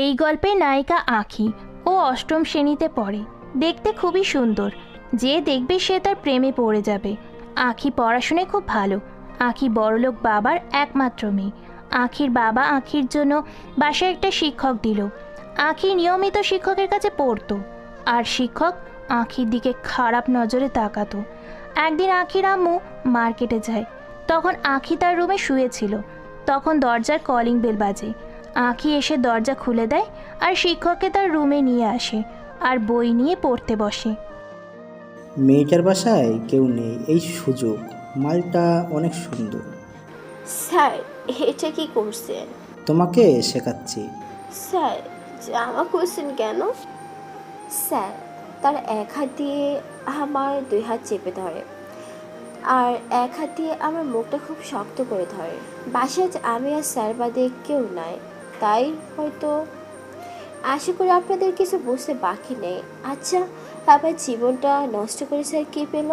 এই গল্পের নায়িকা আঁখি। ও অষ্টম শ্রেণীতে পড়ে। দেখতে খুবই সুন্দর। যে দেখবে সে তার প্রেমে পড়ে যাবে। আঁখি পড়াশোনায় খুব ভালো। আঁখি বড়লোক বাবার একমাত্র মেয়ে। আঁখির বাবা আঁখির জন্য বাসায় একটা শিক্ষক দিল। আঁখি নিয়মিত শিক্ষকের কাছে পড়তো। আর শিক্ষক আঁখির দিকে খারাপ নজরে তাকাতো। একদিন আঁখির আম্মু মার্কেটে যায়। তখন আঁখি তার রুমে শুয়েছিল। তখন দরজার কলিং বেল বাজে। আঁখি এসে দরজা খুলে দেয় আর শিক্ষককে তার রুমে নিয়ে আসে আর বই নিয়ে পড়তে বসে। মেয়েটার বাসায় কেউ নেই, এই সুযোগ। মালটা অনেক সুন্দর। স্যার, এটা কি করছেন? তোমাকে শেখাচ্ছি। স্যার, জামা খুলছেন কেন? স্যার, তার এক হাত দিয়ে আমার দুই হাত চেপে ধরে আর এক হাত দিয়ে আমার মুখটা খুব শক্ত করে ধরে। বাসায় আমি আর স্যার বাদে কেউ নাই, তাই হয়তো। আশা করি আপনাদের কিছু বুঝতে বাকি নেই। আচ্ছা, আমার জীবনটা নষ্ট করে স্যার কী পেল?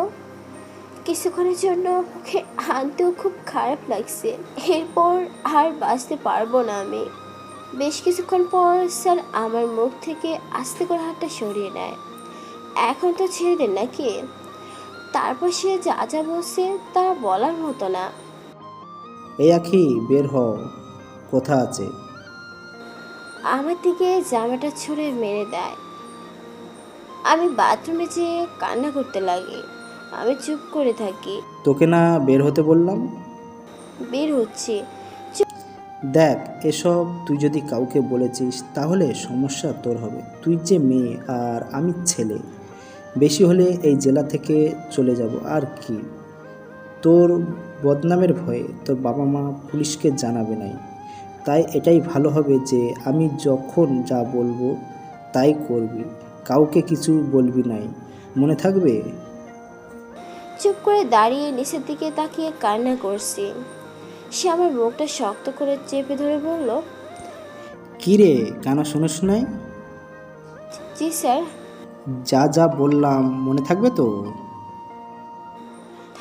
কিছুক্ষণের জন্য ওকে আনতেও খুব খারাপ লাগছে। এরপর আর বাঁচতে পারবো না আমি। বেশ কিছুক্ষণ পর স্যার আমার মুখ থেকে আস্তে করে হাতটা সরিয়ে নেয়। এখন তো ছেড়ে দেন নাকি? তারপর সে যা যা বলছে তা বলার মতো না। এই আখি, বের হও, কথা আছে। আমার দিকে জামাটা ছুঁড়ে মেরে দেয়। আমি বাথরুমে যেয়ে কান্না করতে লাগি। আমি চুপ করে থাকি। তোকে না বের হতে বললাম? বের হচ্ছি। দেখ, এসব তুই যদি কাউকে বলেছিস তাহলে সমস্যা তোর হবে। তুই যে মেয়ে আর আমি ছেলে। বেশি হলে এই জেলা থেকে চলে যাব। আর কি, তোর বদনামের ভয়ে তোর বাবা মা পুলিশকে জানাবে নাই। তাই এটাই ভালো হবে যে আমি যখন যা বলবো তাই করবি। কাউকে কিছু বলবি নাই, মনে থাকবে? চুপ করে দাঁড়িয়ে নিচের দিকে তাকিয়ে কান্না করছি। সে আমার মুখটা শক্ত করে চেপে ধরে বলল, কী রে, কানা শুনিস নাই? জি স্যার। যা যা বললাম মনে থাকবে তো?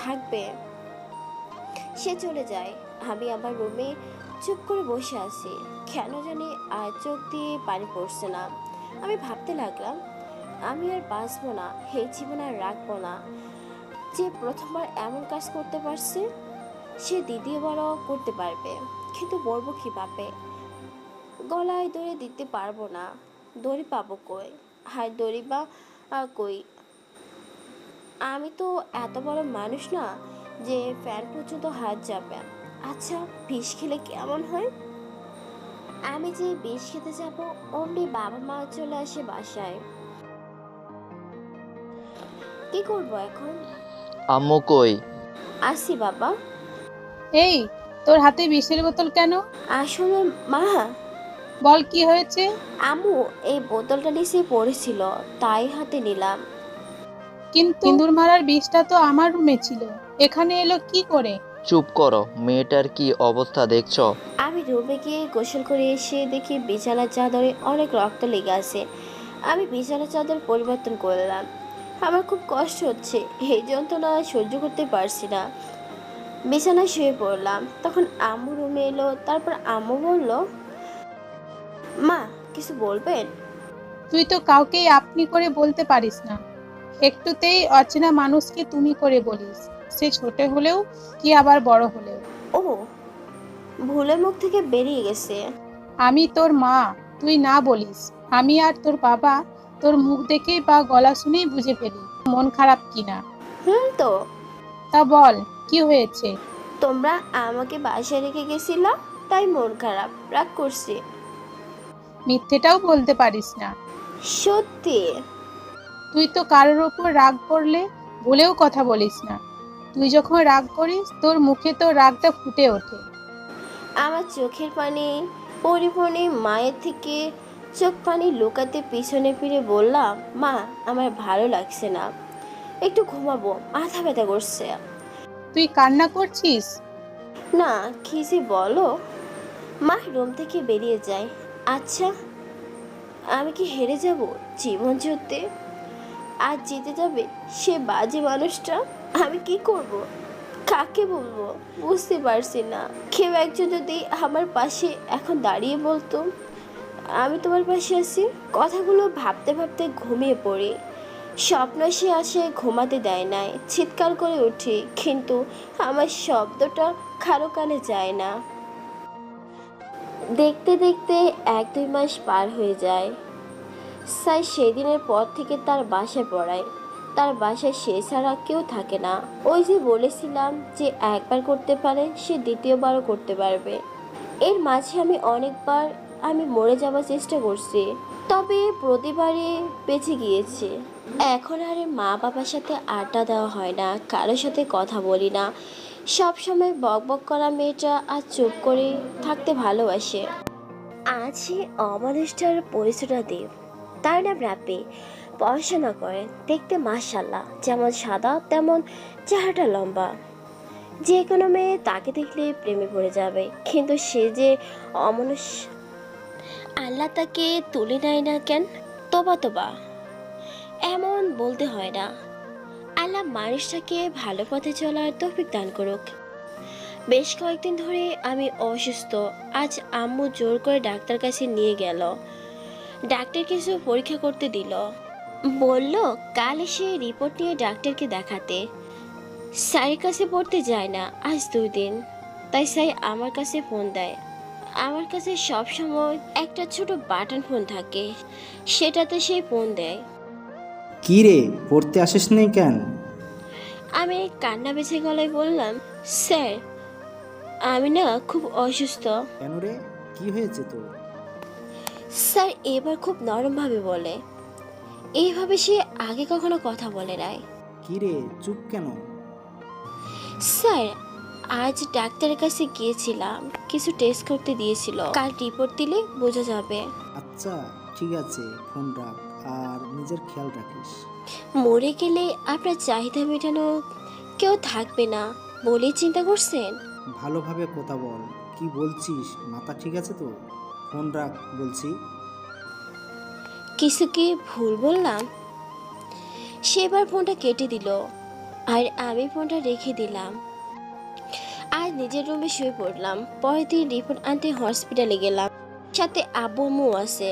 থাকবে। সে চলে যায়। আমি আমার রুমে চুপ করে বসে আছি। কেন জানি আর চোখ দিয়ে পানি পড়ছে না। আমি ভাবতে লাগলাম, আমি আর বাঁচবো না, এই জীবন আর রাখবো না। যে প্রথমবার এমন কাজ করতে পারছে সে দ্বিতীয়বারও করতে পারবে, কিন্তু বলবো কিভাবে? গলায় দড়ি দিতে পারবো না। দড়ি পাবো কই? আর দড়ি বা কই? আমি তো এত বড় মানুষ না যে ফ্যান পর্যন্ত হাত যাবে। আচ্ছা, বিষ খেলে কেমন হয়? আমি যে বিষ খেতে যাব, অমনি বাবা মা চলে আসে বাসায়। কি করব এখন? আম্মু কই? আসি বাবা। এই, তোর হাতে বিষের বোতল কেন? আসলে মা, বল কি হয়েছে? আম্মু এই বোতলটা নিচে পড়েছিল, তাই হাতে নিলাম। কিন্তু ইঁদুর মারার বিষটা তো আমার রুমে ছিল, এখানে এলো কি করে? চুপ করো, মেয়েটার কি অবস্থা দেখছো? আমি রুমে গিয়ে গোসল করে এসে দেখি বিছানার চাদরে অনেক রক্ত লেগে আছে। আমি বিছানার চাদর পরিবর্তন করলাম। আমার খুব কষ্ট হচ্ছে, এই যন্ত্রণা সহ্য করতে পারছি না। বিছানায় শুয়ে পড়লাম। তখন আম্মু রুমে এলো। তারপর আম্মু বলল, মা, কিছু বলবেন? তুই তো কাউকেই আপনি করে বলতে পারিস না, একটুতেই অচেনা মানুষকে তুমি করে বলিস, সে ছোট হলেও কি আবার বড় হলেও। ও, ভুলে মুখ থেকে বেরিয়ে গেছে। আমি তোর মা, তুই না বলিস। আমি আর তোর বাবা তোর মুখ দেখেই বা গলা শুনেই বুঝে ফেলি মন খারাপ কিনা। তো তা বল, কি হয়েছে? তোমরা আমাকে বাসায় রেখে গেছিলা, তাই মন খারাপ, রাগ করছি। মিথ্যেটাও বলতে পারিস না। সত্যি। তুই তো কারোর ওপর রাগ করলে বলেও কথা বলিস না। তুই যখন রাগ করিস তোর মুখে তো রাগটা ফুটে ওঠে। আমার চোখের পানি পরিপূর্ণে মায়ের থেকে চোখ পানি লুকাতে পিছনে ফিরে বললাম, মা, আমার ভালো লাগছে না, একটু ঘুমাবো, মাথা ব্যথা করছে। তুই কান্না করছিস? না, কি যে বলো। মা রুম থেকে বেরিয়ে যায়। আচ্ছা, আমি কি হেরে যাব জীবন যুদ্ধে? আজ জিতে যাবে সে বাজে মানুষটা। আমি কি করব? কাকে বলবো বুঝতে পারছি না। কেউ একজন যদি আমার পাশে এখন দাঁড়িয়ে বলতো আমি তোমার পাশে আছি। কথাগুলো ভাবতে ভাবতে ঘুমিয়ে পড়ি। স্বপ্ন সে আসে, ঘুমাতে দেয় নাই। চিৎকার করে উঠি, কিন্তু আমার শব্দটা কারো কানে যায় না। দেখতে দেখতে 1-2 মাস পার হয়ে যায়। সাই সেদিনের পর থেকে তার বাসায় পড়ায়। তার বাসায় সে ছাড়া কেউ থাকে না। ওই যে বলেছিলাম যে একবার করতে পারে সে দ্বিতীয়বারও করতে পারবে। এর মাঝে আমি অনেকবার আমি মরে যাওয়ার চেষ্টা করছি, তবে প্রতিবারই বেঁচে গিয়েছি। এখন আর মা বাবার সাথে আড্ডা দেওয়া হয় না, কারোর সাথে কথা বলি না। সব সময় বক বক করা মেয়েটা আর চুপ করে থাকতে ভালোবাসে। আজ এই অমানুষটার পরিচয়টা দেব। তার নাম রাপি, পড়াশোনা করে, দেখতে মাশাআল্লাহ, যেমন সাদা তেমন চেহারাটা লম্বা। যে কোনো মেয়ে তাকে দেখলে প্রেমে পড়ে যাবে, কিন্তু সে যে অমানুষ। আল্লাহ তাকে তুলে নেয় না কেন? তোবা তোবা, এমন বলতে হয় না। আল্লাহ মানুষটাকে ভালো পথে চলার তৌফিক দান করুক। বেশ কয়েকদিন ধরে আমি অসুস্থ। আজ আম্মু জোর করে ডাক্তার কাছে নিয়ে গেল। ডাক্তার কিছু পরীক্ষা করতে দিল, বলল কাল এসে রিপোর্ট নিয়ে ডাক্তারকে দেখাতে। সাইয়ের কাছে পড়তে যায় না আজ 2 দিন, তাই সাই আমার কাছে ফোন দেয়। আমার কাছে সব সময় একটা ছোট বাটন ফোন থাকে, সেটাতে সে ফোন দেয়। কি রে, পড়তে আসিস নাই কেন? আমি কান্না বেছে গলায় বললাম, স্যার আমি না খুব অসুস্থ। কেন রে, কি হয়েছে তোর? স্যার এবার খুব নরমভাবে বলে, এইভাবে সে আগে কখনো কথা বলে নাই। কি রে, চুপ কেন? স্যার আজ ডাক্তারের কাছে গিয়েছিলাম, কিছু টেস্ট করতে দিয়েছিল, কাল রিপোর্ট দিলে বোঝা যাবে। আচ্ছা ঠিক আছে, ফোন রাখ আর নিজের খেয়াল রাখিস। মরে গেলে আপনার চাহিদা মেটানো কেউ থাকবে না বলেই চিন্তা করছেন? ভালোভাবে কথা বল, কি বলছিস? মাথা ঠিক আছে তো? ফোন রাখ বলছি। কিছু কি ভুল বললাম? সেবার ফোনটা কেটে দিল আর আমি ফোনটা রেখে দিলাম। আর নিজের রুমে শুয়ে পড়লাম। পরের দিন রিপোর্ট আনতে হসপিটালে গেলাম, সাথে আব্বু আম্মু আছে।